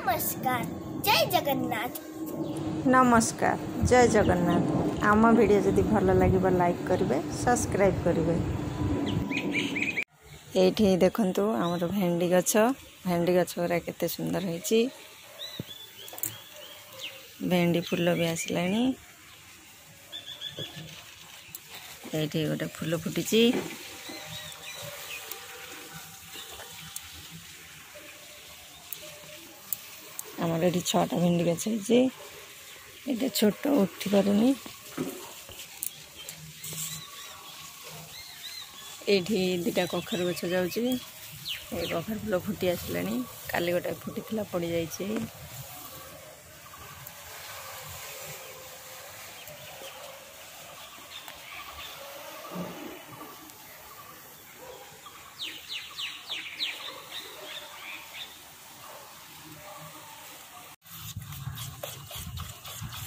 नमस्कार जय जगन्नाथ। नमस्कार जय जगन्नाथ। आम वीडियो जदि भल लगे लाइक करेंगे सब्सक्राइब करेंगे। ये देखंतु आमर भेंडी गछ गुरा केते सुंदर होइछि। भेंडी फूल भी आसलानी। ये गोटे फूल फुटी। आमर ये 6टा भेंडी गछ ये छोट उठी पारुनी। ये 2टा कखर गछ जाऊँगी। ये कखर फूल फुटी आसलानी। काली गोटे फुटी पड़ जाइए।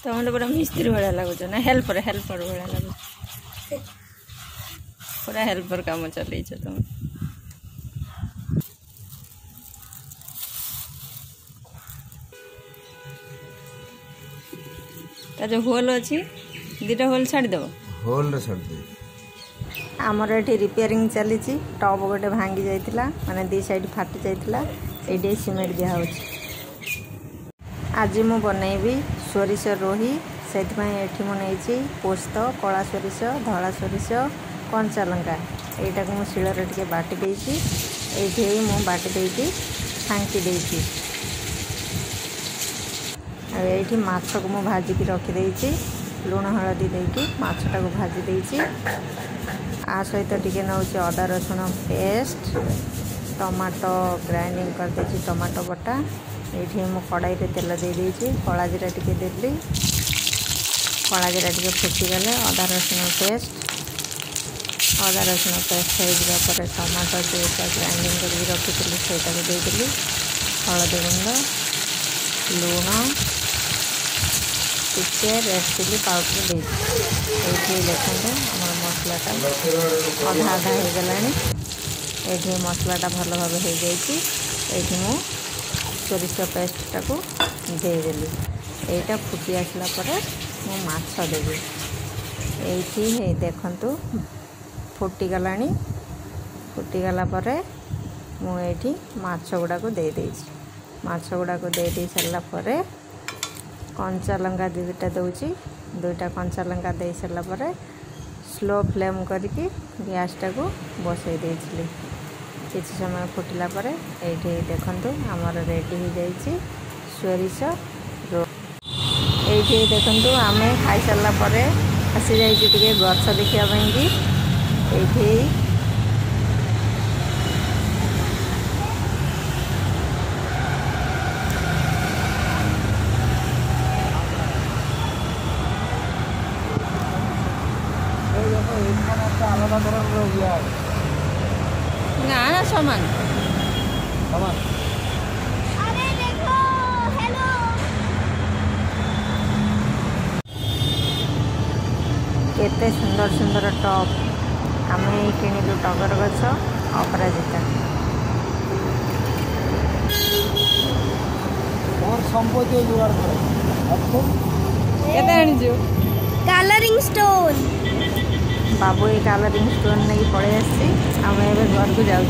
तो पूरा मिस्त्री भाया लगुच ना हेल्पर भाया लगुच। पूरा हेल्पर काम चल तुम। जो होल अच्छी 2टा होल छाड़देव। होल छाड़ दे। आमर ये रिपेयरिंग चली। टप गोटे भांगी जाइतिला माने 2 साइड फाटी जाइतिला। ये सीमेंट दिया होछि। आज मु बनैबी सोरिष रोही से मुझे पोस्त कला सोरिष धला सोरिष कंचा लंका यहाँ को मुझे शिलर टे बाटी देती। ये मुझे बाटी देती छांकी देती। ये माछ को मुझे भाजिकी रखिदे लुण हलदी देकी माछटा को भाजी देती। आ सहित टिके नौ अदा रसुण पेस्ट टमाटो ग्राइंडिंग कर देती टमाटो बटा। ये मु कड़ाई रे तेल दे देती। कला जीरा टिके देली। कला जीरा टिके फुटीगले अदा रसुण पेस्ट हो पर टमाटो जोटा ग्राइंडिंग कर रखी से देदेली। हलदी गुंड लुण टिके रेड चिली पाउडर दे। ये देखते आम मसलाटा अधा अधा हो गला। ये मसलाटा भल भाव हो जाइए। सोरिष पेस्टा को देदेली। यहाँ फुटी आसला मु माछ देवी। ये देखंतु फुटीगला। फुटीगला मुझे माछ गुड़ा को दे देछि। माछ गुड़ा को दे दे सारा कंचा लंका 2टा दूची। 2टा कंचा लंका दे सारा स्लो फ्लेम करके गैसटा को बसई देइछली। किसी समय फुटिला पर ये देखंतु आमर रेडी हो जाइए सोरिष रोही। ये देखंतु आम खाई सारा पर आसी जाइए गछ देखापी। ये ना सामान अरे देखो हेलो केते सुंदर सुंदर टॉप आम किणिलु टगर गछ अपराजिता। कलरिंग स्टोन बाबू ये कलरिंग स्टोन नहीं पड़े आम घर को जाऊँ।